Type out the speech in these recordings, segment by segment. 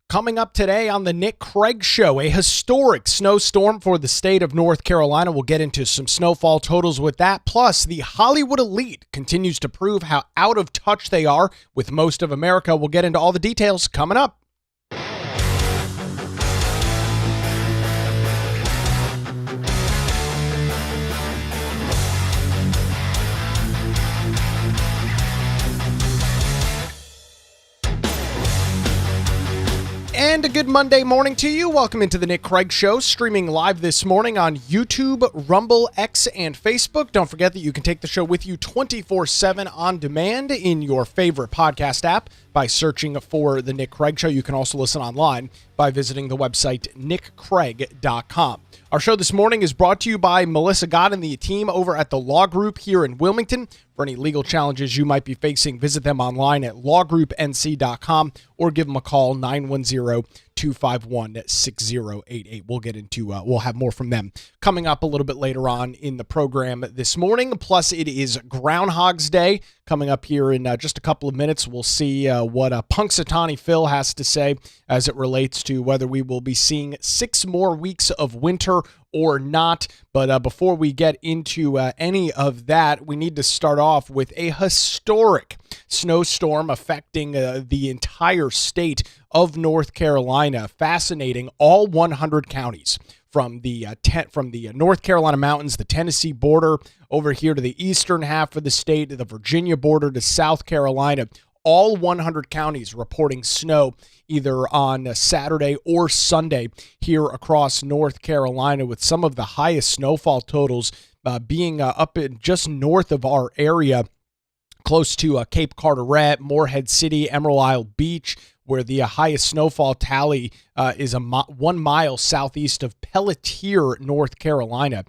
Coming up today on the Nick Craig Show, a historic snowstorm for the state of North Carolina. We'll get into some snowfall totals with that. Plus, the Hollywood elite continues to prove how out of touch they are with most of America. We'll get into all the details coming up. And a good Monday morning to you. Welcome into the Nick Craig Show, streaming live this morning on YouTube, Rumble, X, and Facebook. Don't forget that you can take the show with you 24/7 on demand in your favorite podcast app by searching for the Nick Craig Show. You can also listen online by visiting the website nickcraig.com. Our show this morning is brought to you by Melissa Gott and the team over at the Law Group here in Wilmington. For any legal challenges you might be facing, visit them online at lawgroupnc.com or give them a call, 910-251-6088. We'll have more from them coming up a little bit later on in the program this morning. Plus, it is Groundhog's Day coming up here in just a couple of minutes. We'll see what Punxsutawney Phil has to say as it relates to whether we will be seeing 6 more weeks of winter or not. But before we get into any of that, we need to start off with a historic snowstorm affecting the entire state of North Carolina, fascinating all 100 counties from the North Carolina mountains, the Tennessee border, over here to the eastern half of the state, to the Virginia border, to South Carolina. All 100 counties reporting snow either on Saturday or Sunday here across North Carolina, with some of the highest snowfall totals being up in just north of our area, close to Cape Carteret, Morehead City, Emerald Isle Beach, where the highest snowfall tally is 1 mile southeast of Pelletier, North Carolina.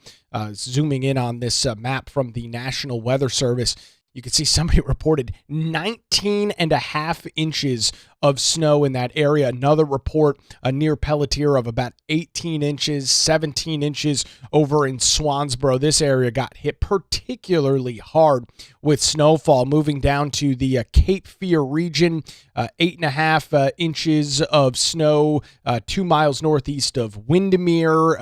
Zooming in on this map from the National Weather Service, you can see somebody reported 19 and a half inches of snow in that area. Another report near Pelletier of about 18 inches, 17 inches over in Swansboro. This area got hit particularly hard with snowfall, moving down to the Cape Fear region, 8.5 inches of snow, 2 miles northeast of Windermere.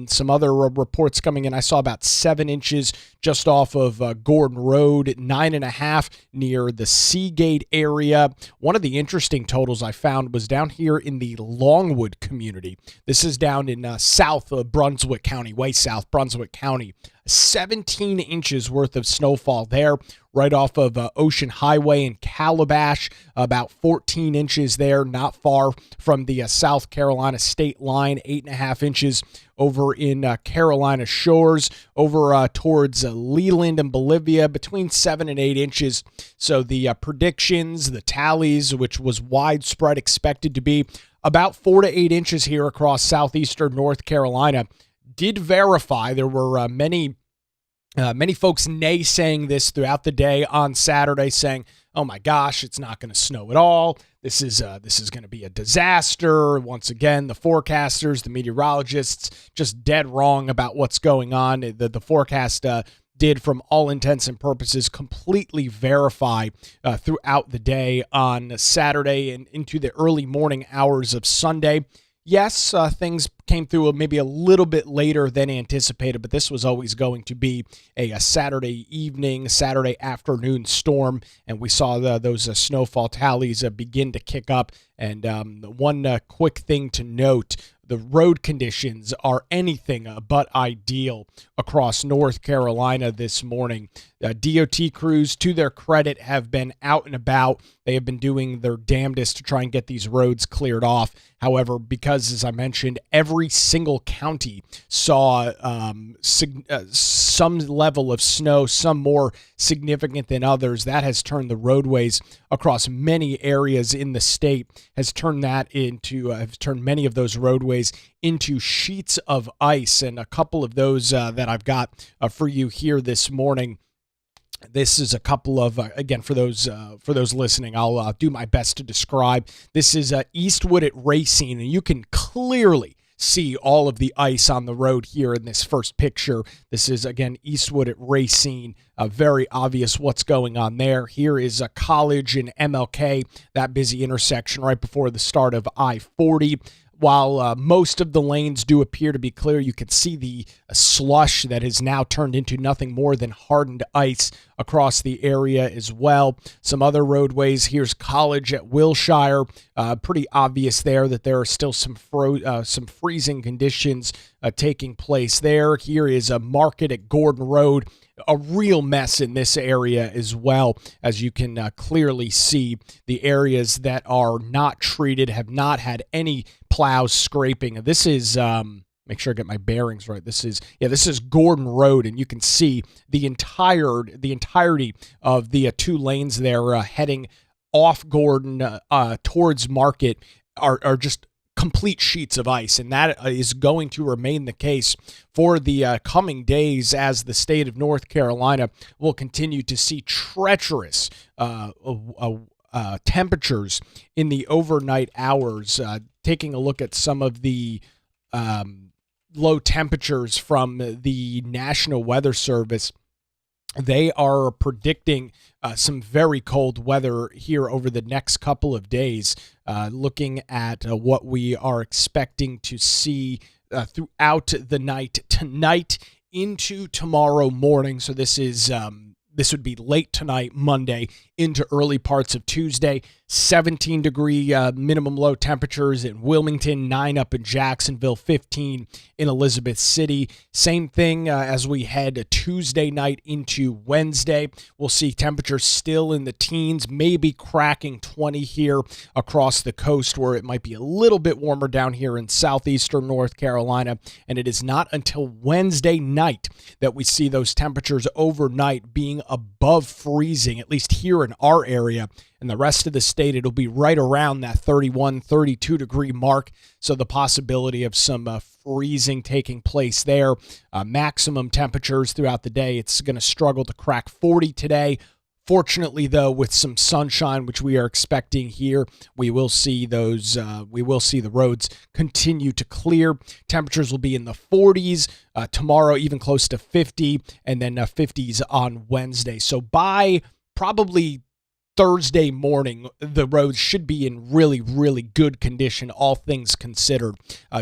Some other reports coming in. I saw about 7 inches just off of Gordon Road, 9.5 near the Seagate area. One of the interesting totals I found was down here in the Longwood community. This is down in south of Brunswick County, way south Brunswick County. 17 inches worth of snowfall there, right off of Ocean Highway in Calabash, about 14 inches there, not far from the South Carolina state line, 8.5 inches over in Carolina Shores, over towards Leland and Bolivia, between 7 and 8 inches. So the predictions, the tallies, which was widespread, expected to be about 4 to 8 inches here across southeastern North Carolina, did verify. There were many folks naysaying this throughout the day on Saturday, saying, "Oh my gosh, it's not going to snow at all. This is going to be a disaster." Once again, the forecasters, the meteorologists, just dead wrong about what's going on. The forecast did, from all intents and purposes, completely verify throughout the day on Saturday and into the early morning hours of Sunday. Yes, things came through maybe a little bit later than anticipated, but this was always going to be a Saturday evening, Saturday afternoon storm, and we saw those snowfall tallies begin to kick up. And one quick thing to note, the road conditions are anything but ideal across North Carolina this morning. DOT crews, to their credit, have been out and about. They have been doing their damnedest to try and get these roads cleared off. However, because, as I mentioned, every single county saw some level of snow, some more significant than others, that has turned the roadways across many areas in the state, has turned many of those roadways into sheets of ice. And a couple of those that I've got for you here this morning. This is a couple of, again, for those listening, I'll do my best to describe. This is Eastwood at Racine, and you can clearly see all of the ice on the road here in this first picture. This is, again, Eastwood at Racine. Very obvious what's going on there. Here is a College and MLK, that busy intersection right before the start of I-40. While most of the lanes do appear to be clear, you can see the slush that has now turned into nothing more than hardened ice across the area as well. Some other roadways. Here's College at Wilshire. Pretty obvious there that there are still some freezing conditions taking place there. Here is a Market at Gordon Road. A real mess in this area as well, as you can clearly see. The areas that are not treated have not had any plows scraping. This is make sure I get my bearings right. This is Gordon Road, and you can see the entirety of the two lanes there heading off Gordon towards Market are just complete sheets of ice, and that is going to remain the case for the coming days as the state of North Carolina will continue to see treacherous temperatures in the overnight hours. Taking a look at some of the low temperatures from the National Weather Service, they are predicting some very cold weather here over the next couple of days. Looking at what we are expecting to see throughout the night tonight into tomorrow morning. So this would be late tonight, Monday, into early parts of Tuesday. 17-degree minimum low temperatures in Wilmington, 9 up in Jacksonville, 15 in Elizabeth City. Same thing as we head Tuesday night into Wednesday. We'll see temperatures still in the teens, maybe cracking 20 here across the coast, where it might be a little bit warmer down here in southeastern North Carolina. And it is not until Wednesday night that we see those temperatures overnight being above freezing, at least here in our area. And the rest of the state, it'll be right around that 31, 32-degree mark. So the possibility of some freezing taking place there. Maximum temperatures throughout the day, it's going to struggle to crack 40 today. Fortunately, though, with some sunshine, which we are expecting here, we will see the roads continue to clear. Temperatures will be in the 40s tomorrow, even close to 50, and then 50s on Wednesday. So by probably Thursday morning, the roads should be in really, really good condition, all things considered.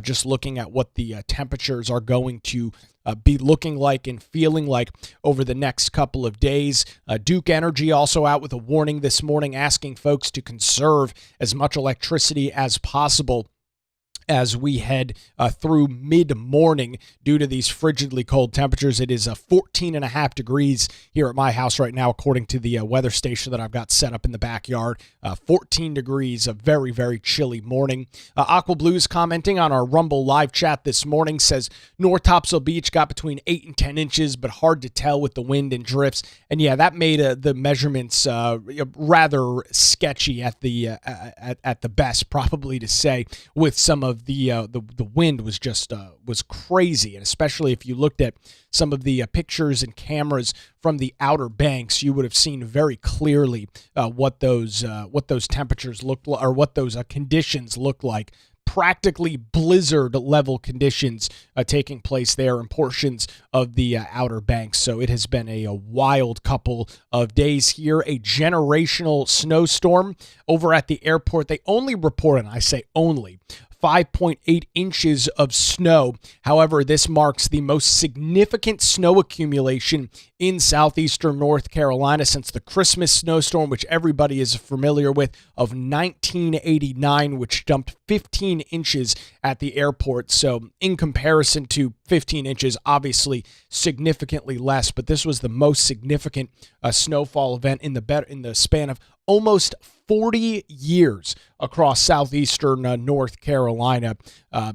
Just looking at what the temperatures are going to be looking like and feeling like over the next couple of days. Duke Energy also out with a warning this morning, asking folks to conserve as much electricity as possible as we head through mid-morning due to these frigidly cold temperatures. It is 14.5 degrees here at my house right now, according to the weather station that I've got set up in the backyard. 14 degrees, a very, very chilly morning. Aqua Blues commenting on our Rumble live chat this morning says, North Topsail Beach got between 8 and 10 inches, but hard to tell with the wind and drifts. And yeah, that made the measurements rather sketchy at the best, probably to say, with some of the wind was just was crazy. And especially if you looked at some of the pictures and cameras from the Outer Banks, you would have seen very clearly what those temperatures looked like, or what those conditions looked like. Practically blizzard level conditions taking place there in portions of the Outer Banks. So it has been a wild couple of days here. A generational snowstorm over at the airport. They only report, and I say only, 5.8 inches of snow. However, this marks the most significant snow accumulation in southeastern North Carolina since the Christmas snowstorm, which everybody is familiar with, of 1989, which dumped 15 inches at the airport. So in comparison to 15 inches, obviously significantly less, but this was the most significant snowfall event in the span of almost 40 years across southeastern North Carolina.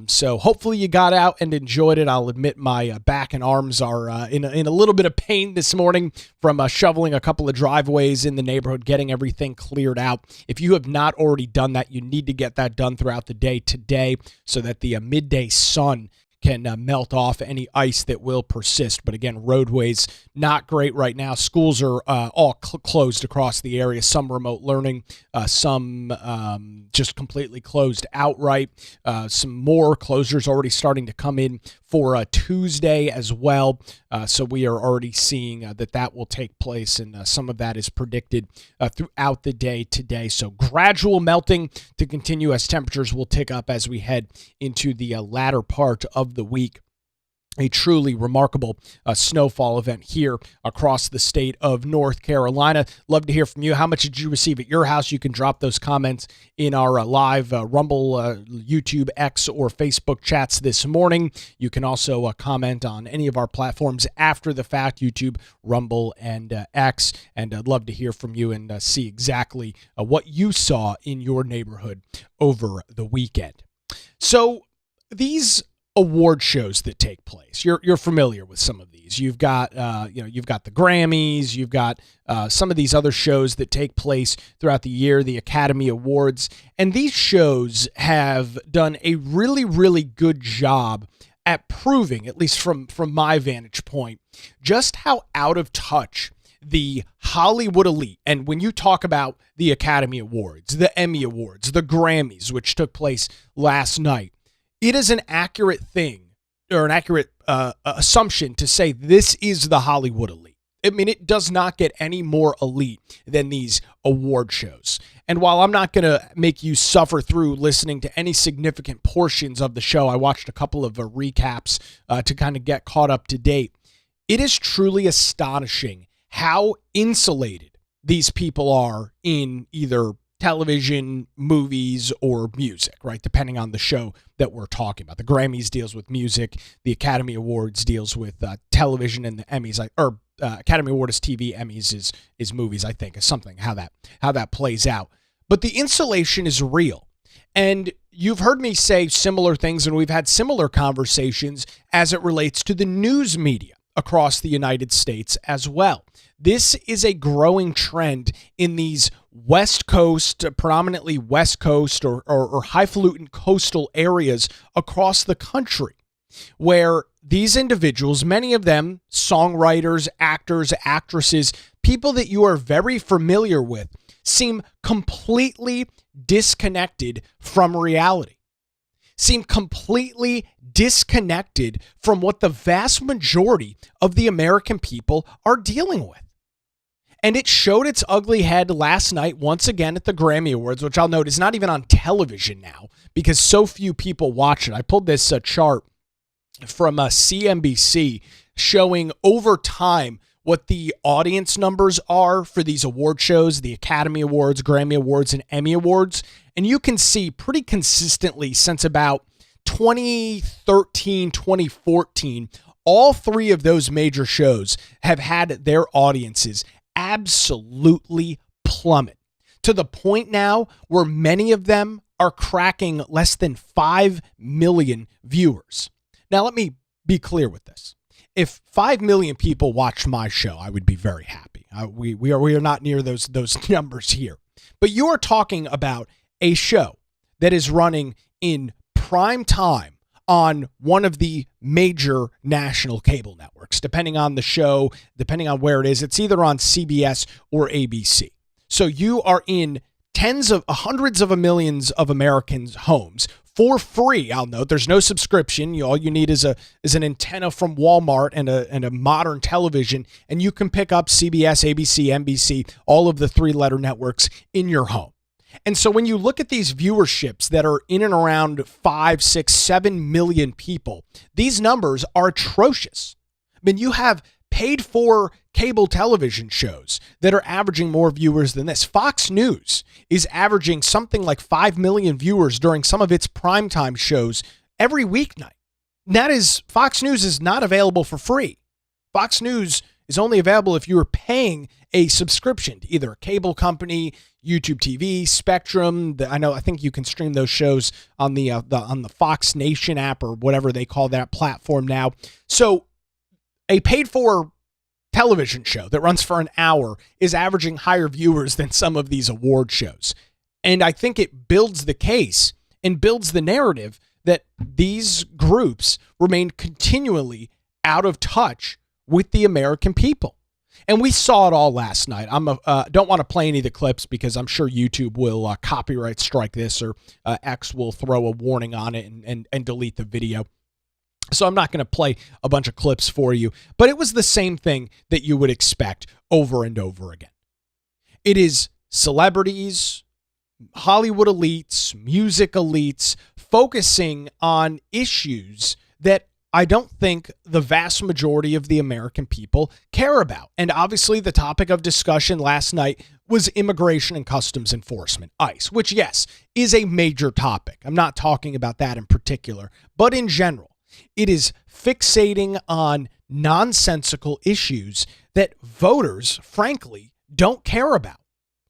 So hopefully you got out and enjoyed it. I'll admit my back and arms are in a little bit of pain this morning from shoveling a couple of driveways in the neighborhood, getting everything cleared out. If you have not already done that, you need to get that done throughout the day today so that the midday sun can melt off any ice that will persist. But again, roadways not great right now. Schools are all closed across the area. Some remote learning, some just completely closed outright. Some more closures already starting to come in for Tuesday as well. So we are already seeing that will take place, and some of that is predicted throughout the day today. So gradual melting to continue as temperatures will tick up as we head into the latter part of the week. A truly remarkable snowfall event here across the state of North Carolina. Love to hear from you. How much did you receive at your house? You can drop those comments in our live Rumble, YouTube, X, or Facebook chats this morning. You can also comment on any of our platforms after the fact, YouTube, Rumble, and X. And I'd love to hear from you and see exactly what you saw in your neighborhood over the weekend. So these award shows that take place, you're familiar with some of these. You've got you've got the Grammys, you've got some of these other shows that take place throughout the year, the Academy Awards, and these shows have done a really, really good job at proving, at least from my vantage point, just how out of touch the Hollywood elite, and when you talk about the Academy Awards, the Emmy Awards, the Grammys, which took place last night, it is an accurate thing, or an accurate assumption to say this is the Hollywood elite. I mean, it does not get any more elite than these award shows. And while I'm not going to make you suffer through listening to any significant portions of the show, I watched a couple of recaps to kind of get caught up to date. It is truly astonishing how insulated these people are in either television, movies, or music, right? Depending on the show that we're talking about. The Grammys deals with music. The Academy Awards deals with television, and the Emmys, Academy Award is TV, Emmys is movies, I think, is something, how that plays out. But the insulation is real. And you've heard me say similar things, and we've had similar conversations as it relates to the news media across the United States as well. This is a growing trend in these West Coast, predominantly West Coast or highfalutin coastal areas across the country, where these individuals, many of them songwriters, actors, actresses, people that you are very familiar with, seem completely disconnected from reality, seem completely disconnected from what the vast majority of the American people are dealing with. And it showed its ugly head last night, once again at the Grammy Awards, which I'll note is not even on television now because so few people watch it. I pulled this chart from CNBC showing over time what the audience numbers are for these award shows, the Academy Awards, Grammy Awards, and Emmy Awards. And you can see pretty consistently since about 2013, 2014, all three of those major shows have had their audiences absolutely plummet to the point now where many of them are cracking less than 5 million viewers. Now, let me be clear with this. If 5 million people watch my show, I would be very happy. We are not near those numbers here. But you are talking about a show that is running in prime time on one of the major national cable networks. Depending on the show, depending on where it is, it's either on CBS or ABC. So you are in hundreds of millions of Americans' homes for free. I'll note there's no subscription. All you need is an antenna from Walmart and a modern television, and you can pick up CBS, ABC, NBC, all of the three-letter networks in your home. And so when you look at these viewerships that are in and around 5, 6, 7 million people, these numbers are atrocious. I mean, you have paid for cable television shows that are averaging more viewers than this. Fox News is averaging something like 5 million viewers during some of its primetime shows every weeknight. Fox News is not available for free. Fox News is only available if you are paying a subscription to either a cable company, YouTube TV, Spectrum. I think you can stream those shows on the Fox Nation app or whatever they call that platform now. So a paid-for television show that runs for an hour is averaging higher viewers than some of these award shows. And I think it builds the case and builds the narrative that these groups remain continually out of touch with the American people. And we saw it all last night. Don't want to play any of the clips because I'm sure YouTube will copyright strike this, or X will throw a warning on it and delete the video. So I'm not going to play a bunch of clips for you, but it was the same thing that you would expect over and over again. It is celebrities, Hollywood elites, music elites focusing on issues that I don't think the vast majority of the American people care about. And obviously the topic of discussion last night was immigration and customs enforcement, ICE, which, yes, is a major topic. I'm not talking about that in particular, but in general, it is fixating on nonsensical issues that voters, frankly, don't care about.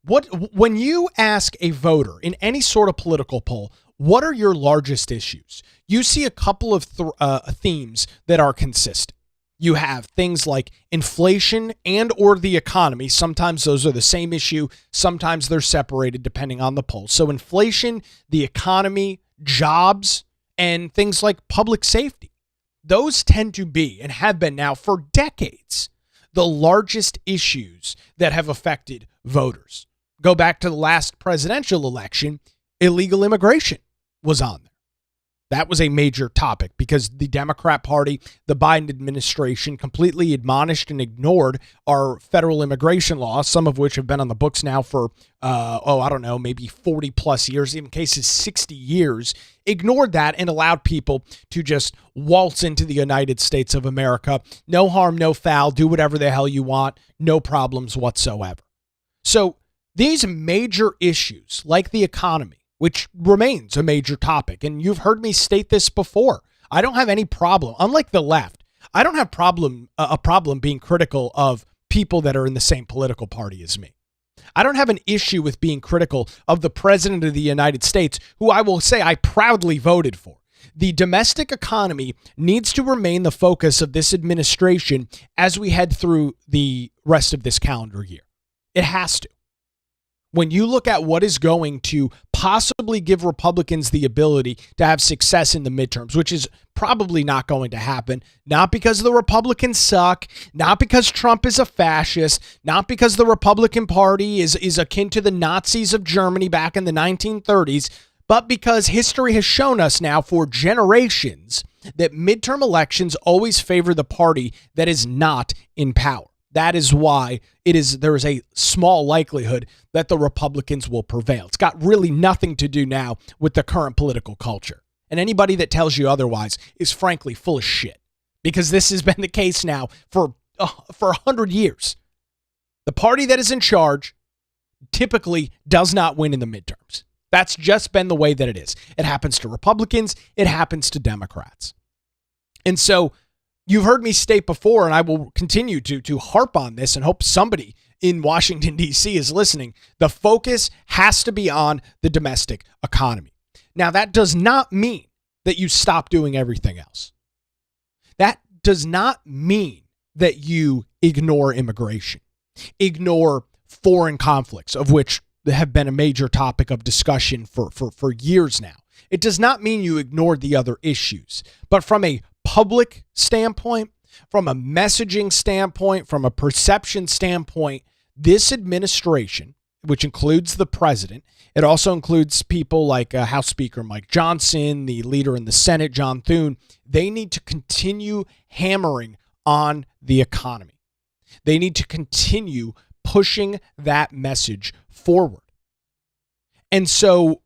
When you ask a voter in any sort of political poll, what are your largest issues? You see a couple of themes that are consistent. You have things like inflation and or the economy. Sometimes those are the same issue. Sometimes they're separated depending on the poll. So inflation, the economy, jobs, and things like public safety. Those tend to be, and have been now for decades, the largest issues that have affected voters. Go back to the last presidential election, illegal immigration was on there. That was a major topic because the Democrat Party, the Biden administration, completely admonished and ignored our federal immigration laws, some of which have been on the books now for, maybe 40 plus years, even cases 60 years, ignored that and allowed people to just waltz into the United States of America. No harm, no foul, do whatever the hell you want, no problems whatsoever. So these major issues like the economy, which remains a major topic. And you've heard me state this before. I don't have any problem. Unlike the left, I don't have a problem being critical of people that are in the same political party as me. I don't have an issue with being critical of the president of the United States, who I will say I proudly voted for. The domestic economy needs to remain the focus of this administration as we head through the rest of this calendar year. It has to. When you look at what is going to possibly give Republicans the ability to have success in the midterms, which is probably not going to happen, not because the Republicans suck, not because Trump is a fascist, not because the Republican Party is akin to the Nazis of Germany back in the 1930s, but because history has shown us now for generations that midterm elections always favor the party that is not in power. That is why there is a small likelihood that the Republicans will prevail. It's got really nothing to do now with the current political culture. And anybody that tells you otherwise is frankly full of shit, because this has been the case now for 100 years. The party that is in charge typically does not win in the midterms. That's just been the way that it is. It happens to Republicans. It happens to Democrats. And so you've heard me state before, and I will continue to harp on this and hope somebody in Washington, D.C. is listening. The focus has to be on the domestic economy. Now, that does not mean that you stop doing everything else. That does not mean that you ignore immigration, ignore foreign conflicts, of which have been a major topic of discussion for years now. It does not mean you ignored the other issues, but from a public standpoint, from a messaging standpoint, from a perception standpoint, this administration, which includes the president, it also includes people like House Speaker Mike Johnson, the leader in the Senate, John Thune, they need to continue hammering on the economy. They need to continue pushing that message forward. And so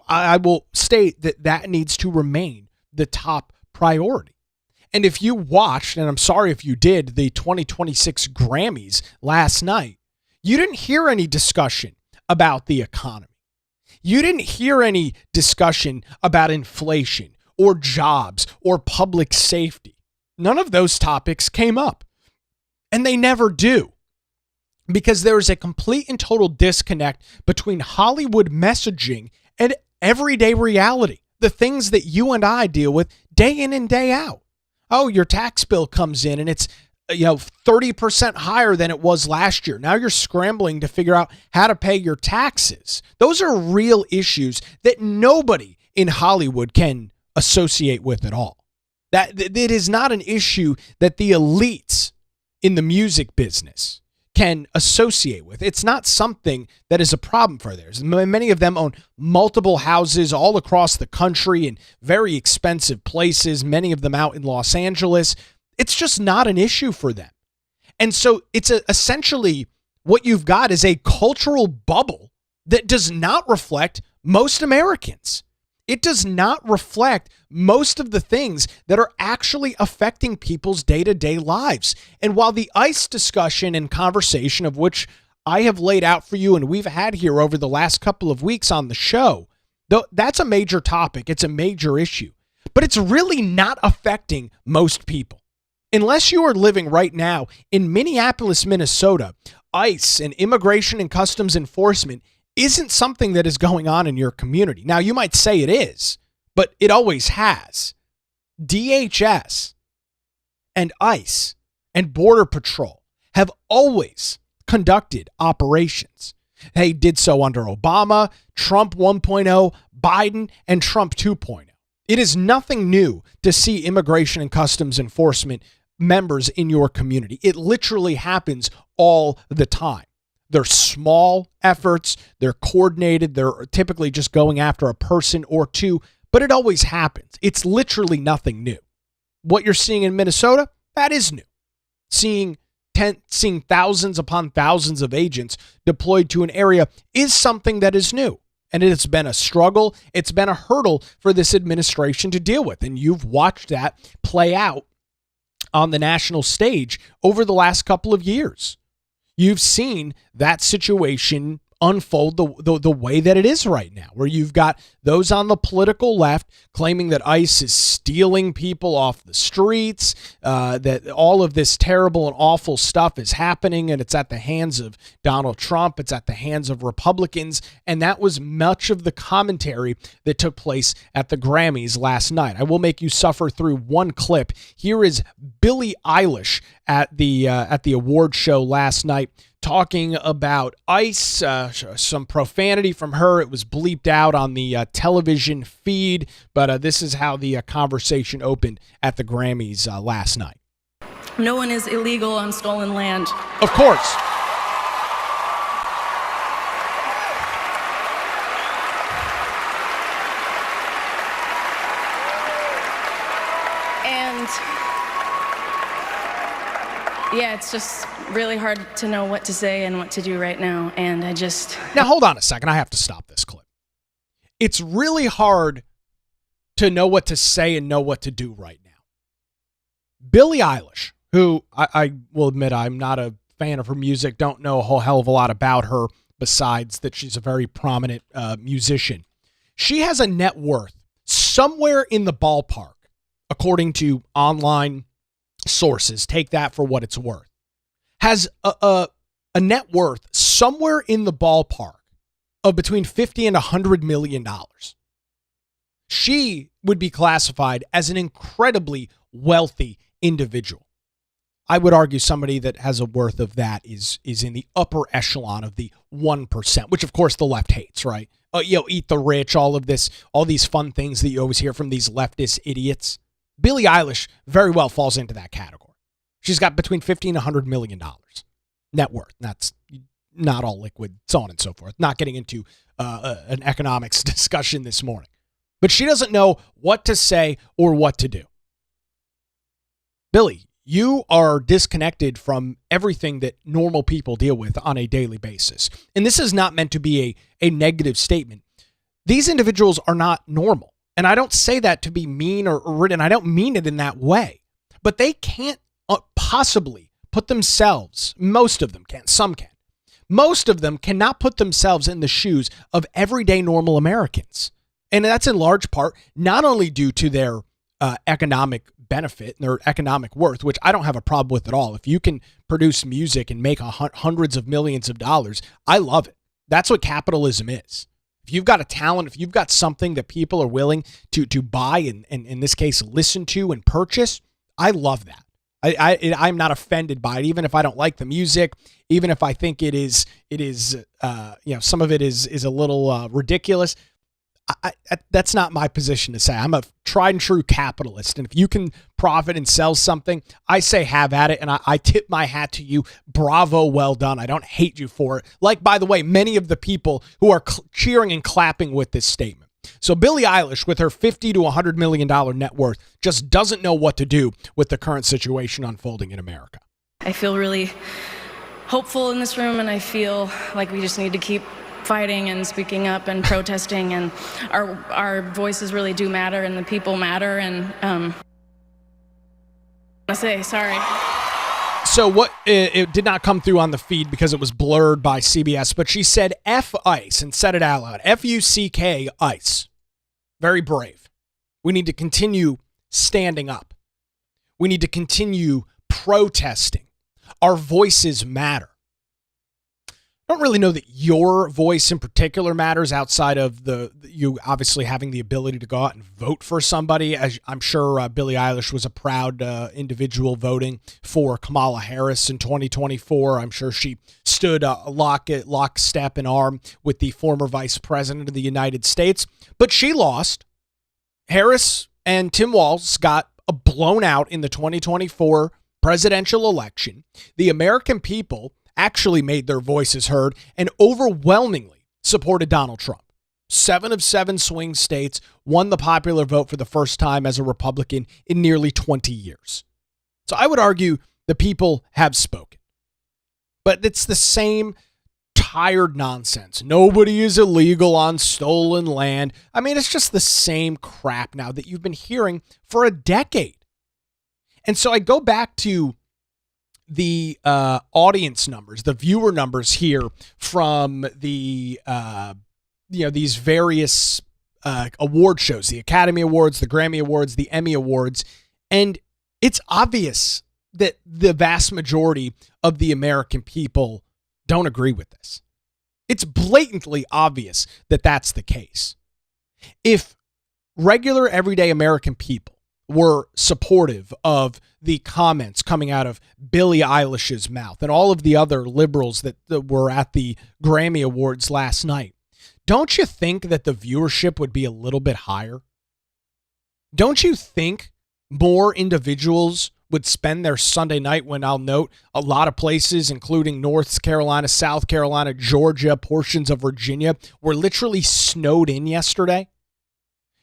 I will state that needs to remain the top priority. And if you watched, and I'm sorry if you did, the 2026 Grammys last night, you didn't hear any discussion about the economy. You didn't hear any discussion about inflation or jobs or public safety. None of those topics came up. And they never do. Because there is a complete and total disconnect between Hollywood messaging and everyday reality. The things that you and I deal with day in and day out. Oh, your tax bill comes in and it's 30% higher than it was last year. Now you're scrambling to figure out how to pay your taxes. Those are real issues that nobody in Hollywood can associate with at all. That it is not an issue that the elites in the music business can associate with. It's not something that is a problem for theirs. Many of them own multiple houses all across the country in very expensive places, many of them out in Los Angeles. It's just not an issue for them. And so it's essentially what you've got is a cultural bubble that does not reflect most Americans. It does not reflect most of the things that are actually affecting people's day-to-day lives. And while the ICE discussion and conversation, of which I have laid out for you and we've had here over the last couple of weeks on the show, though that's a major topic, it's a major issue, but it's really not affecting most people. Unless you are living right now in Minneapolis, Minnesota, ICE and Immigration and Customs Enforcement isn't something that is going on in your community. Now, you might say it is, but it always has. DHS and ICE and Border Patrol have always conducted operations. They did so under Obama, Trump 1.0, Biden, and Trump 2.0. It is nothing new to see Immigration and Customs Enforcement members in your community. It literally happens all the time. They're small efforts, they're coordinated, they're typically just going after a person or two, but it always happens. It's literally nothing new. What you're seeing in Minnesota, that is new. Seeing thousands upon thousands of agents deployed to an area is something that is new. And it's been a struggle, it's been a hurdle for this administration to deal with. And you've watched that play out on the national stage over the last couple of years. You've seen that situation unfold the way that it is right now, where you've got those on the political left claiming that ICE is stealing people off the streets, that all of this terrible and awful stuff is happening, and it's at the hands of Donald Trump, it's at the hands of Republicans, and that was much of the commentary that took place at the Grammys last night. I will make you suffer through one clip. Here is Billie Eilish at the award show last night, talking about ICE, some profanity from her. It was bleeped out on the television feed, but this is how the conversation opened at the Grammys last night. No one is illegal on stolen land. Of course. And yeah, it's just really hard to know what to say and what to do right now. And I just... Now, hold on a second. I have to stop this clip. It's really hard to know what to say and know what to do right now. Billie Eilish, who I will admit I'm not a fan of her music, don't know a whole hell of a lot about her besides that she's a very prominent musician. She has a net worth somewhere in the ballpark, according to online sources, take that for what it's worth, has a net worth somewhere in the ballpark of between $50 and $100 million. She would be classified as an incredibly wealthy individual. I would argue somebody that has a worth of that is in the upper echelon of the 1%, which of course the left hates, right? Eat the rich, all of this, all these fun things that you always hear from these leftist idiots. Billie Eilish very well falls into that category. She's got between $50 and $100 million net worth. That's not all liquid, so on and so forth. Not getting into an economics discussion this morning. But she doesn't know what to say or what to do. Billie, you are disconnected from everything that normal people deal with on a daily basis. And this is not meant to be a negative statement. These individuals are not normal. And I don't say that to be mean or rude, and I don't mean it in that way. But they can't possibly put themselves, most of them can, some can. Most of them cannot put themselves in the shoes of everyday normal Americans. And that's in large part not only due to their economic benefit and their economic worth, which I don't have a problem with at all. If you can produce music and make hundreds of millions of dollars, I love it. That's what capitalism is. If you've got a talent, if you've got something that people are willing to buy and in this case listen to and purchase, I love that. I'm not offended by it, even if I don't like the music, even if I think it is some of it is a little ridiculous. That's not my position to say. I'm a tried and true capitalist. And if you can profit and sell something, I say have at it. And I tip my hat to you. Bravo. Well done. I don't hate you for it. Like, by the way, many of the people who are cheering and clapping with this statement. So Billie Eilish, with her $50 to $100 million net worth, just doesn't know what to do with the current situation unfolding in America. I feel really hopeful in this room, and I feel like we just need to keep fighting and speaking up and protesting, and our voices really do matter, and the people matter, and I say sorry. So what, it did not come through on the feed because it was blurred by CBS, but she said F ICE and said it out loud. F-U-C-K ICE. Very brave. We need to continue standing up. We need to continue protesting. Our voices matter. I don't really know that your voice in particular matters outside of you obviously having the ability to go out and vote for somebody. As I'm sure Billie Eilish was a proud individual voting for Kamala Harris in 2024. I'm sure she stood lockstep and arm with the former vice president of the United States, but she lost. Harris and Tim Walz got blown out in the 2024 presidential election. The American people actually made their voices heard and overwhelmingly supported Donald Trump. 7 of 7 swing states won the popular vote for the first time as a Republican in nearly 20 years. So I would argue the people have spoken. But it's the same tired nonsense. Nobody is illegal on stolen land. I mean, it's just the same crap now that you've been hearing for a decade. And so I go back to the audience numbers, the viewer numbers here from the these various award shows, the Academy Awards, the Grammy Awards, the Emmy Awards, and it's obvious that the vast majority of the American people don't agree with this. It's blatantly obvious that that's the case. If regular everyday American people were supportive of the comments coming out of Billie Eilish's mouth and all of the other liberals that were at the Grammy Awards last night, don't you think that the viewership would be a little bit higher? Don't you think more individuals would spend their Sunday night, when I'll note a lot of places, including North Carolina, South Carolina, Georgia, portions of Virginia, were literally snowed in yesterday?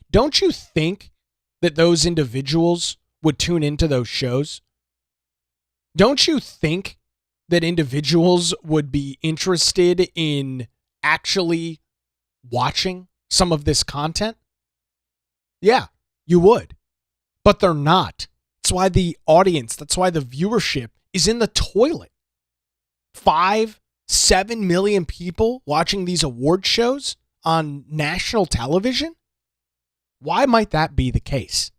Don't you think that those individuals would tune into those shows? Don't you think that individuals would be interested in actually watching some of this content? Yeah, you would. But they're not. That's why the audience, that's why the viewership is in the toilet. 5, 7 million people watching these award shows on national television? Why might that be the case?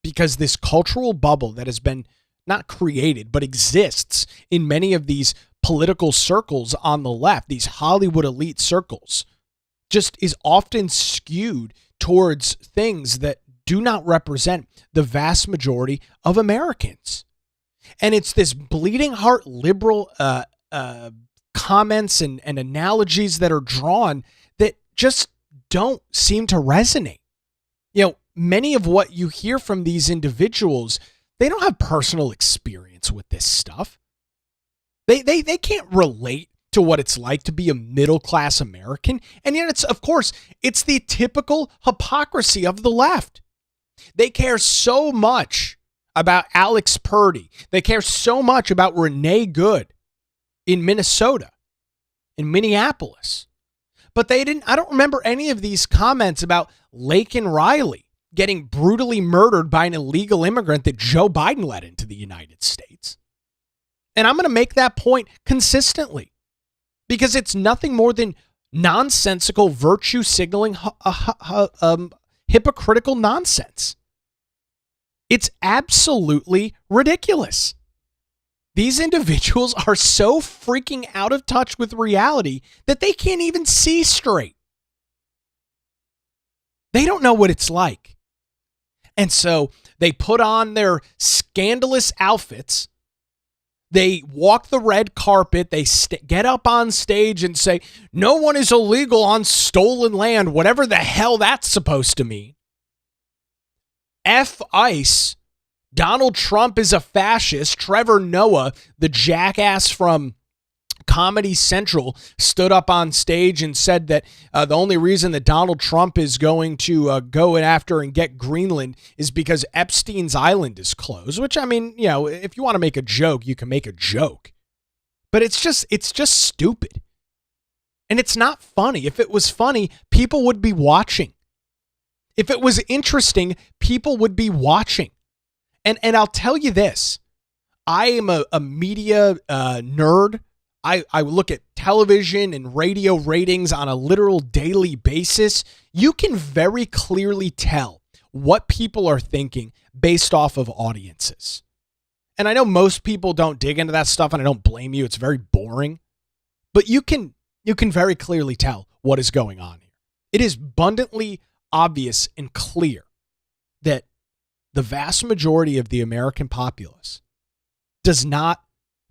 Because this cultural bubble that has been not created, but exists in many of these political circles on the left, these Hollywood elite circles, just is often skewed towards things that do not represent the vast majority of Americans. And it's this bleeding heart liberal comments and analogies that are drawn that just don't seem to resonate. You know, many of what you hear from these individuals, they don't have personal experience with this stuff. They can't relate to what it's like to be a middle-class American. And yet it's the typical hypocrisy of the left. They care so much about Alex Purdy. They care so much about Renee Good in Minnesota, in Minneapolis. But I don't remember any of these comments about Laken Riley getting brutally murdered by an illegal immigrant that Joe Biden let into the United States. And I'm going to make that point consistently because it's nothing more than nonsensical virtue signaling, hypocritical nonsense. It's absolutely ridiculous. These individuals are so freaking out of touch with reality that they can't even see straight. They don't know what it's like. And so they put on their scandalous outfits. They walk the red carpet. They get up on stage and say, no one is illegal on stolen land, whatever the hell that's supposed to mean. F ICE. Donald Trump is a fascist. Trevor Noah, the jackass from Comedy Central, stood up on stage and said that the only reason that Donald Trump is going to go after and get Greenland is because Epstein's Island is closed, which, I mean, you know, if you want to make a joke, you can make a joke. But it's just stupid. And it's not funny. If it was funny, people would be watching. If it was interesting, people would be watching. And I'll tell you this. I am a media nerd. I look at television and radio ratings on a literal daily basis. You can very clearly tell what people are thinking based off of audiences. And I know most people don't dig into that stuff, and I don't blame you. It's very boring. But you can very clearly tell what is going on here. It is abundantly obvious and clear that the vast majority of the American populace does not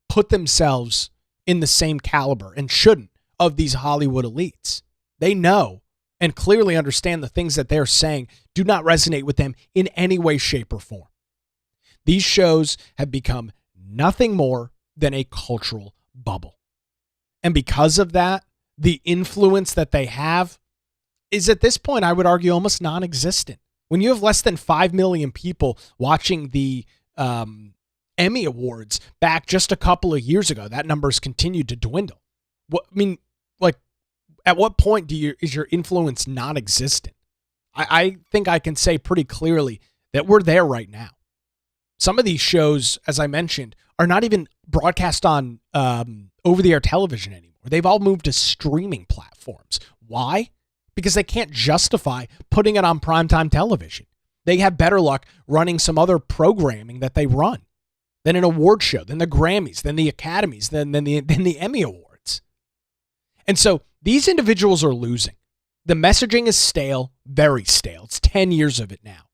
put themselves in the same caliber, and shouldn't, of these Hollywood elites. They know and clearly understand the things that they're saying do not resonate with them in any way, shape, or form. These shows have become nothing more than a cultural bubble. And because of that, the influence that they have is, at this point, I would argue, almost non-existent. When you have less than 5 million people watching the Emmy Awards back just a couple of years ago, that number's continued to dwindle. At what point is your influence non-existent? I think I can say pretty clearly that we're there right now. Some of these shows, as I mentioned, are not even broadcast on over-the-air television anymore. They've all moved to streaming platforms. Why? Because they can't justify putting it on primetime television. They have better luck running some other programming that they run than an award show, than the Grammys, than the Academies, than the Emmy Awards. And so these individuals are losing. The messaging is stale, very stale. It's 10 years of it now.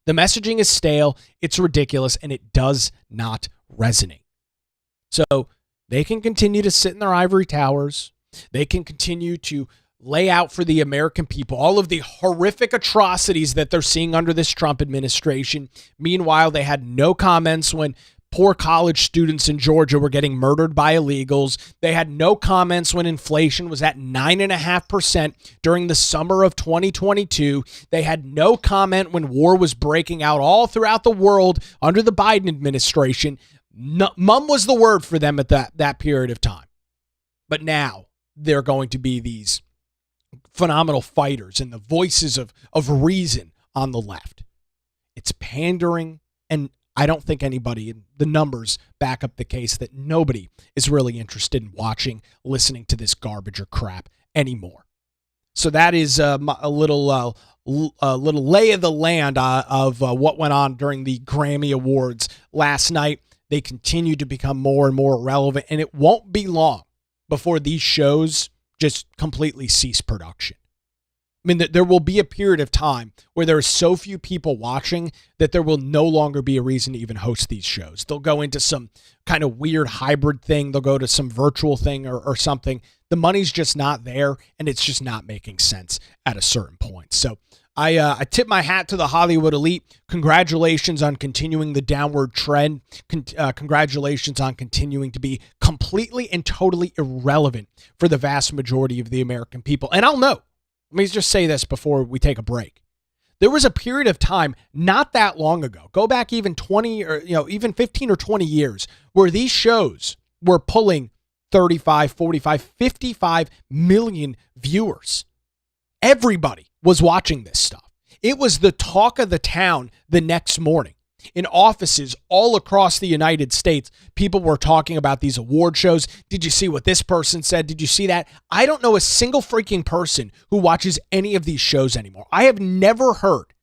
The messaging is stale, it's ridiculous, and it does not resonate. So they can continue to sit in their ivory towers. They can continue to lay out for the American people all of the horrific atrocities that they're seeing under this Trump administration. Meanwhile, they had no comments when poor college students in Georgia were getting murdered by illegals. They had no comments when inflation was at 9.5% during the summer of 2022. They had no comment when war was breaking out all throughout the world under the Biden administration. Mum was the word for them at that period of time. But now they're going to be these phenomenal fighters and the voices of reason on the left. It's pandering, and I don't think anybody, in the numbers back up the case, that nobody is really interested in watching, listening to this garbage or crap anymore. So that is a little lay of the land of what went on during the Grammy Awards last night. They continue to become more and more relevant, and it won't be long before these shows just completely cease production. I mean, there will be a period of time where there are so few people watching that there will no longer be a reason to even host these shows. They'll go into some kind of weird hybrid thing. They'll go to some virtual thing or something. The money's just not there, and it's just not making sense at a certain point. So I tip my hat to the Hollywood elite. Congratulations on continuing the downward trend. Congratulations on continuing to be completely and totally irrelevant for the vast majority of the American people. And I'll know. Let me just say this before we take a break. There was a period of time not that long ago, go back even 20 or even 15 or 20 years, where these shows were pulling 35, 45, 55 million viewers. Everybody was watching this stuff. It was the talk of the town the next morning. In offices all across the United States, people were talking about these award shows. Did you see what this person said? Did you see that? I don't know a single freaking person who watches any of these shows anymore. I have never heard,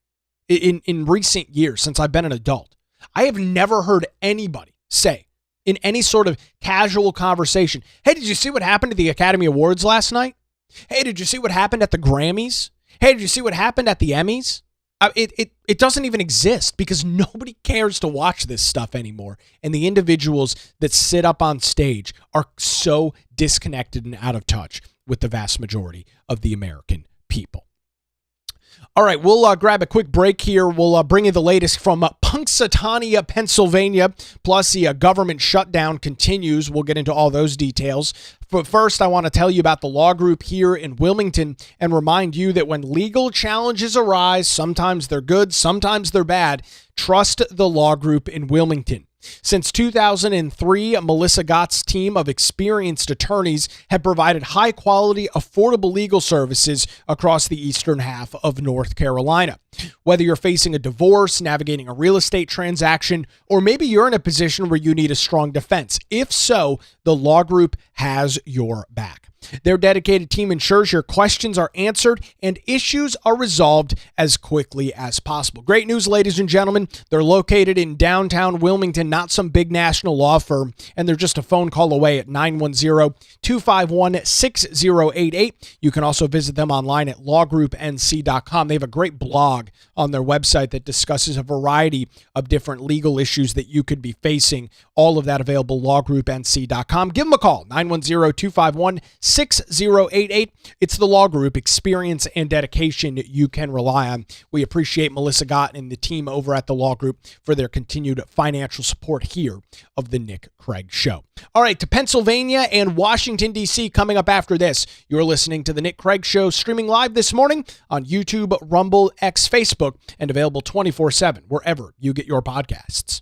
in recent years, since I've been an adult, I have never heard anybody say in any sort of casual conversation, hey, did you see what happened to the Academy Awards last night? Hey, did you see what happened at the Grammys? Hey, did you see what happened at the Emmys? It doesn't even exist because nobody cares to watch this stuff anymore. And the individuals that sit up on stage are so disconnected and out of touch with the vast majority of the American people. All right, we'll grab a quick break here. We'll bring you the latest from Punxsutawney, Pennsylvania. Plus, the government shutdown continues. We'll get into all those details. But first, I want to tell you about the law group here in Wilmington and remind you that when legal challenges arise, sometimes they're good, sometimes they're bad. Trust the law group in Wilmington. Since 2003, Melissa Gott's team of experienced attorneys have provided high-quality, affordable legal services across the eastern half of North Carolina. Whether you're facing a divorce, navigating a real estate transaction, or maybe you're in a position where you need a strong defense. If so, the law group has your back. Their dedicated team ensures your questions are answered and issues are resolved as quickly as possible. Great news, ladies and gentlemen. They're located in downtown Wilmington, not some big national law firm, and they're just a phone call away at 910-251-6088. You can also visit them online at lawgroupnc.com. They have a great blog on their website that discusses a variety of different legal issues that you could be facing. All of that available, lawgroupnc.com. Give them a call, 910-251-6088. It's the law group, experience and dedication you can rely on. We appreciate Melissa Gott and the team over at the law group for their continued financial support here of the Nick Craig Show. All right, to Pennsylvania and Washington, D.C. coming up after this. You're listening to the Nick Craig Show, streaming live this morning on YouTube, Rumble, X, Facebook, and available 24/7 wherever you get your podcasts.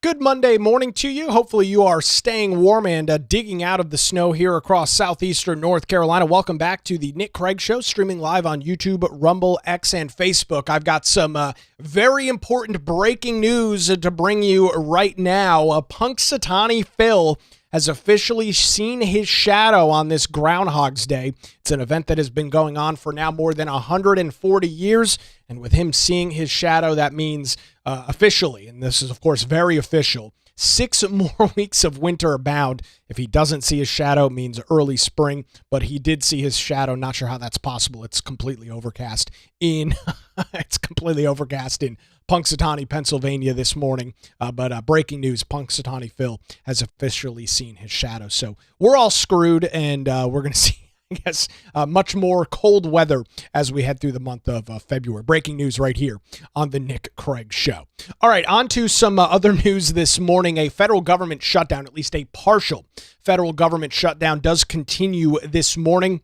Good Monday morning to you. Hopefully you are staying warm and digging out of the snow here across southeastern North Carolina. Welcome back to the Nick Craig Show, streaming live on YouTube, Rumble, X, and Facebook. I've got some very important breaking news to bring you right now. Punxsutawney Phil has officially seen his shadow on this Groundhog's Day. It's an event that has been going on for now more than 140 years. And with him seeing his shadow, that means officially, and this is, of course, very official, 6 more weeks of winter abound. If he doesn't see his shadow, it means early spring, but he did see his shadow. Not sure how that's possible. It's completely overcast in Punxsutawney, Pennsylvania this morning. But breaking news, Punxsutawney Phil has officially seen his shadow. So we're all screwed, and we're going to see, I guess, much more cold weather as we head through the month of February. Breaking news right here on the Nick Craig Show. All right, on to some other news this morning. A federal government shutdown, at least a partial federal government shutdown, does continue this morning.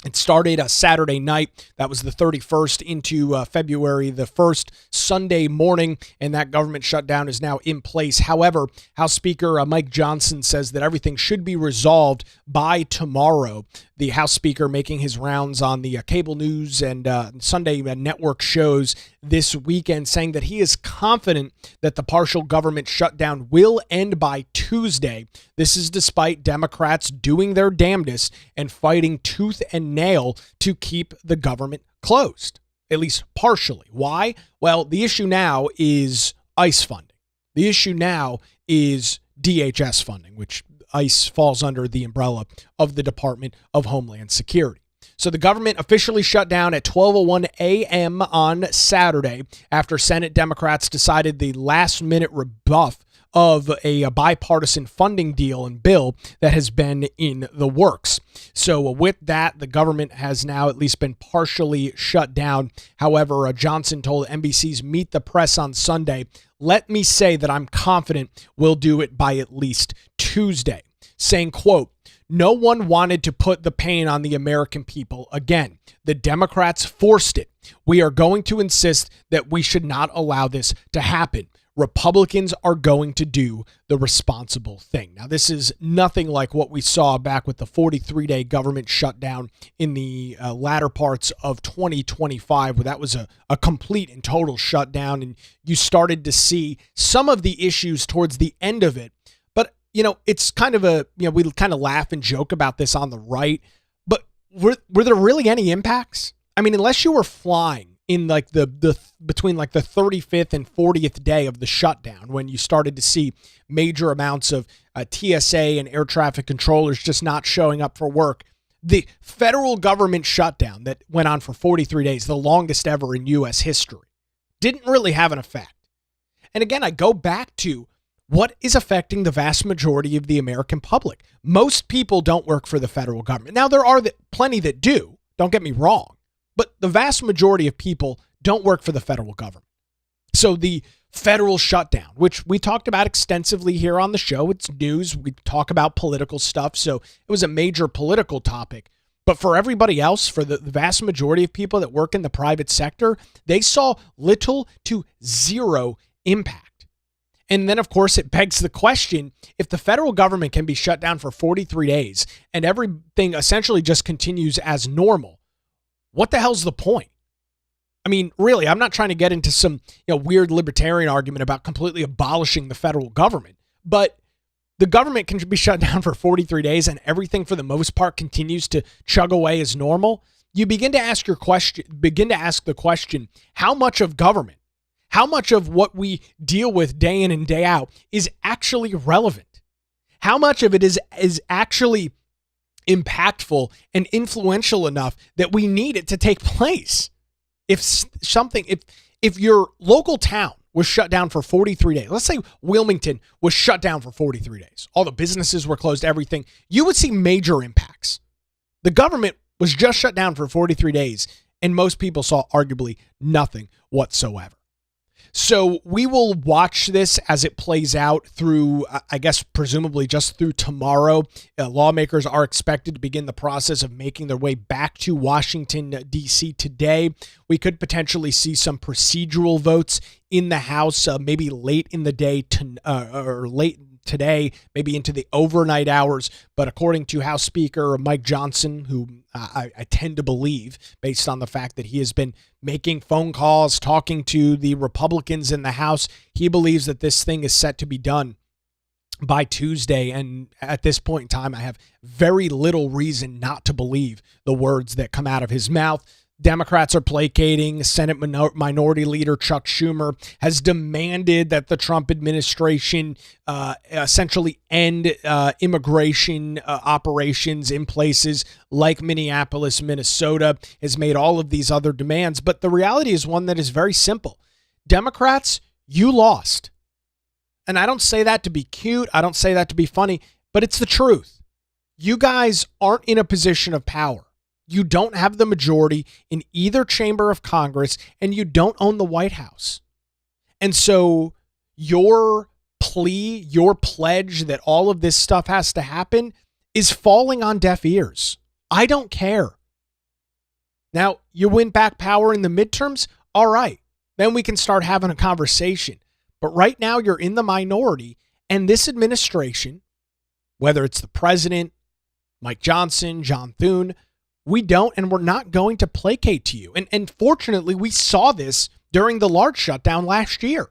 It started Saturday night. That was the 31st into February the 1st, Sunday morning, and that government shutdown is now in place. However, House Speaker Mike Johnson says that everything should be resolved by tomorrow. The House Speaker making his rounds on the cable news and Sunday network shows this weekend, saying that he is confident that the partial government shutdown will end by Tuesday. This is despite Democrats doing their damnedest and fighting tooth and nail to keep the government closed, at least partially. Why? Well, the issue now is ICE funding. The issue now is DHS funding, which ICE falls under the umbrella of the Department of Homeland Security. So the government officially shut down at 12:01 a.m. on Saturday after Senate Democrats decided the last-minute rebuff of a bipartisan funding deal and bill that has been in the works. So with that, the government has now at least been partially shut down. However, Johnson told NBC's Meet the Press on Sunday, "Let me say that I'm confident we'll do it by at least Tuesday," saying, quote, "No one wanted to put the pain on the American people again. The Democrats forced it. We are going to insist that we should not allow this to happen. Republicans are going to do the responsible thing." Now, this is nothing like what we saw back with the 43-day government shutdown in the latter parts of 2025, where that was a complete and total shutdown, and you started to see some of the issues towards the end of it. But, it's kind of we kind of laugh and joke about this on the right, but were there really any impacts? I mean, unless you were flying in like the between like the 35th and 40th day of the shutdown, when you started to see major amounts of TSA and air traffic controllers just not showing up for work, the federal government shutdown that went on for 43 days, the longest ever in U.S. history, didn't really have an effect. And again, I go back to what is affecting the vast majority of the American public. Most people don't work for the federal government. Now, there are plenty that do, don't get me wrong, but the vast majority of people don't work for the federal government. So the federal shutdown, which we talked about extensively here on the show, it's news. We talk about political stuff, so it was a major political topic. But for everybody else, for the vast majority of people that work in the private sector, they saw little to zero impact. And then, of course, it begs the question, if the federal government can be shut down for 43 days and everything essentially just continues as normal, what the hell's the point? I mean, really, I'm not trying to get into some weird libertarian argument about completely abolishing the federal government, but the government can be shut down for 43 days and everything for the most part continues to chug away as normal. You begin to ask the question, how much of government, how much of what we deal with day in and day out is actually relevant? How much of it is actually impactful and influential enough that we need it to take place? If your local town was shut down for 43 days, let's say Wilmington was shut down for 43 days, all the businesses were closed, everything, you would see major impacts. The government was just shut down for 43 days, and most people saw arguably nothing whatsoever. So we will watch this as it plays out through, I guess, presumably just through tomorrow. Lawmakers are expected to begin the process of making their way back to Washington, D.C. today. We could potentially see some procedural votes in the House, maybe late in the day or late today, maybe into the overnight hours. But according to House Speaker Mike Johnson, who I tend to believe, based on the fact that he has been making phone calls, talking to the Republicans in the House, he believes that this thing is set to be done by Tuesday. And at this point in time, I have very little reason not to believe the words that come out of his mouth. Democrats are placating. Senate Minority Leader Chuck Schumer has demanded that the Trump administration essentially end immigration operations in places like Minneapolis, Minnesota, has made all of these other demands. But the reality is one that is very simple. Democrats, you lost. And I don't say that to be cute. I don't say that to be funny, but it's the truth. You guys aren't in a position of power. You don't have the majority in either chamber of Congress, and you don't own the White House. And so your plea, your pledge that all of this stuff has to happen is falling on deaf ears. I don't care. Now, you win back power in the midterms? All right. Then we can start having a conversation. But right now, you're in the minority, and this administration, whether it's the president, Mike Johnson, John Thune, we don't and we're not going to placate to you. And fortunately, we saw this during the large shutdown last year.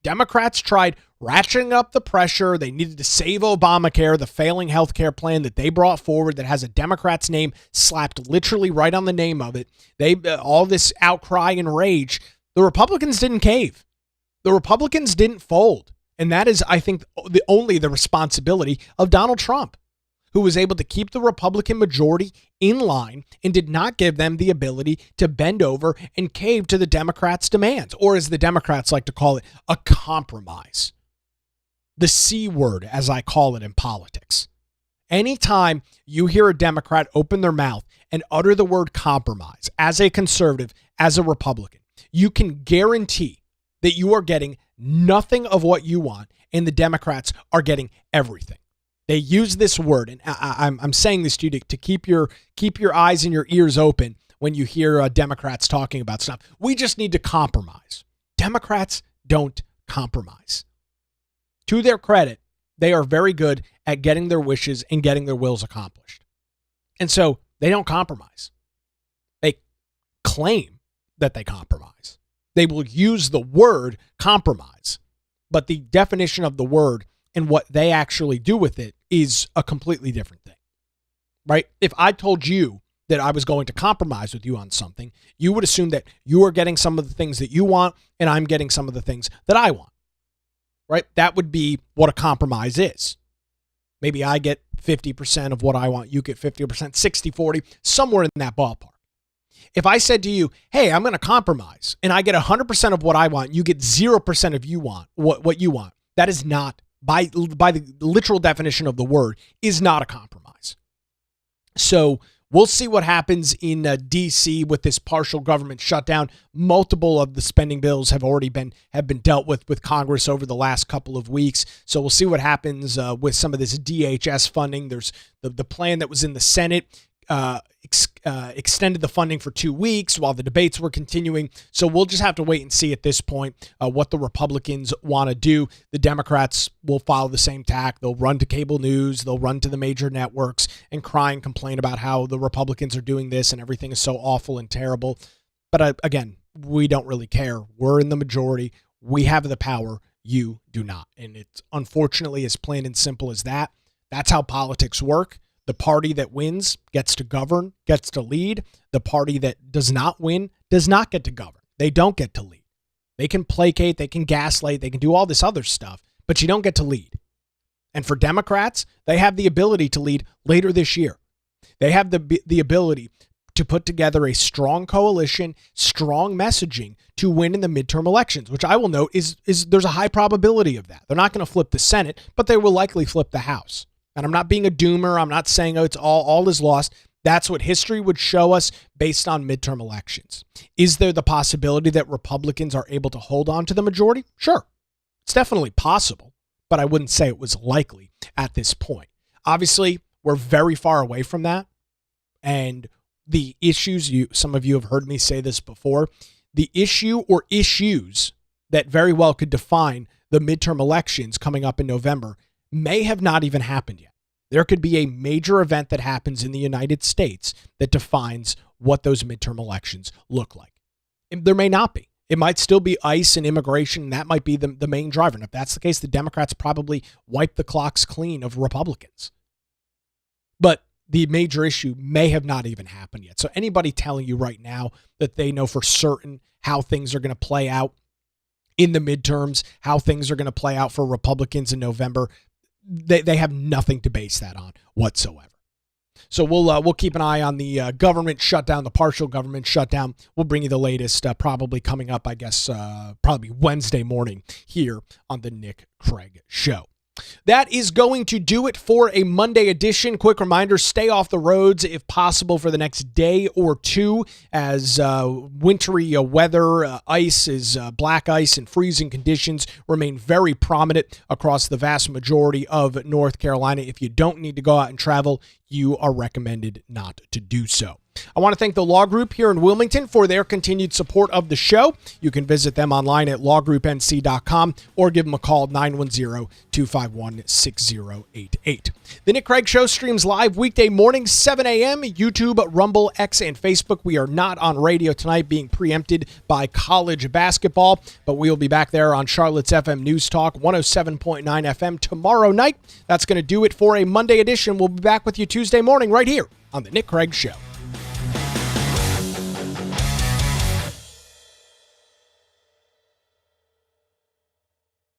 Democrats tried ratcheting up the pressure. They needed to save Obamacare, the failing healthcare plan that they brought forward that has a Democrat's name slapped literally right on the name of it. They all this outcry and rage. The Republicans didn't cave. The Republicans didn't fold. And that is, I think, only the responsibility of Donald Trump, who was able to keep the Republican majority in line and did not give them the ability to bend over and cave to the Democrats' demands, or as the Democrats like to call it, a compromise. The C word, as I call it in politics. Anytime you hear a Democrat open their mouth and utter the word compromise, as a conservative, as a Republican, you can guarantee that you are getting nothing of what you want, and the Democrats are getting everything. They use this word, and I'm saying this to you to keep your eyes and your ears open when you hear Democrats talking about stuff. We just need to compromise. Democrats don't compromise. To their credit, they are very good at getting their wishes and getting their wills accomplished. And so they don't compromise. They claim that they compromise. They will use the word compromise, but the definition of the word and what they actually do with it is a completely different thing, right? If I told you that I was going to compromise with you on something, you would assume that you are getting some of the things that you want and I'm getting some of the things that I want, right? That would be what a compromise is. Maybe I get 50% of what I want, you get 50%, 60-40, somewhere in that ballpark. If I said to you, hey, I'm going to compromise and I get 100% of what I want, you get 0% of you want what you want, that is not, by the literal definition of the word, is not a compromise. So we'll see what happens in D.C. with this partial government shutdown. Multiple of the spending bills have already been dealt with Congress over the last couple of weeks. So we'll see what happens with some of this DHS funding. There's the plan that was in the Senate. Extended the funding for 2 weeks while the debates were continuing. So we'll just have to wait and see at this point what the Republicans want to do. The Democrats will follow the same tack. They'll run to cable news. They'll run to the major networks and cry and complain about how the Republicans are doing this and everything is so awful and terrible. But again, we don't really care. We're in the majority. We have the power. You do not. And it's unfortunately as plain and simple as that. That's how politics work. The party that wins gets to govern, gets to lead. The party that does not win does not get to govern. They don't get to lead. They can placate, they can gaslight, they can do all this other stuff, but you don't get to lead. And for Democrats, they have the ability to lead later this year. They have the ability to put together a strong coalition, strong messaging to win in the midterm elections, which I will note is there's a high probability of that. They're not going to flip the Senate, but they will likely flip the House. And I'm not being a doomer. I'm not saying, it's all is lost. That's what history would show us based on midterm elections. Is there the possibility that Republicans are able to hold on to the majority? Sure. It's definitely possible, but I wouldn't say it was likely at this point. Obviously, we're very far away from that. And the issues, some of you have heard me say this before, the issue or issues that very well could define the midterm elections coming up in November may have not even happened yet. There could be a major event that happens in the United States that defines what those midterm elections look like. And there may not be. It might still be ICE and immigration, and that might be the main driver. And if that's the case, the Democrats probably wipe the clocks clean of Republicans. But the major issue may have not even happened yet. So anybody telling you right now that they know for certain how things are going to play out in the midterms, how things are going to play out for Republicans in November, they have nothing to base that on whatsoever. So we'll keep an eye on the government shutdown, the partial government shutdown. We'll bring you the latest, probably coming up, I guess, probably Wednesday morning here on the Nick Craig Show. That is going to do it for a Monday edition. Quick reminder, stay off the roads if possible for the next day or two as wintry weather, black ice and freezing conditions remain very prominent across the vast majority of North Carolina. If you don't need to go out and travel, you are recommended not to do so. I want to thank the Law Group here in Wilmington for their continued support of the show. You can visit them online at lawgroupnc.com or give them a call, 910-251-6088. The Nick Craig Show streams live weekday mornings, 7 a.m., YouTube, Rumble, X, and Facebook. We are not on radio tonight, being preempted by college basketball, but we will be back there on Charlotte's FM News Talk, 107.9 FM tomorrow night. That's going to do it for a Monday edition. We'll be back with you Tuesday morning right here on the Nick Craig Show.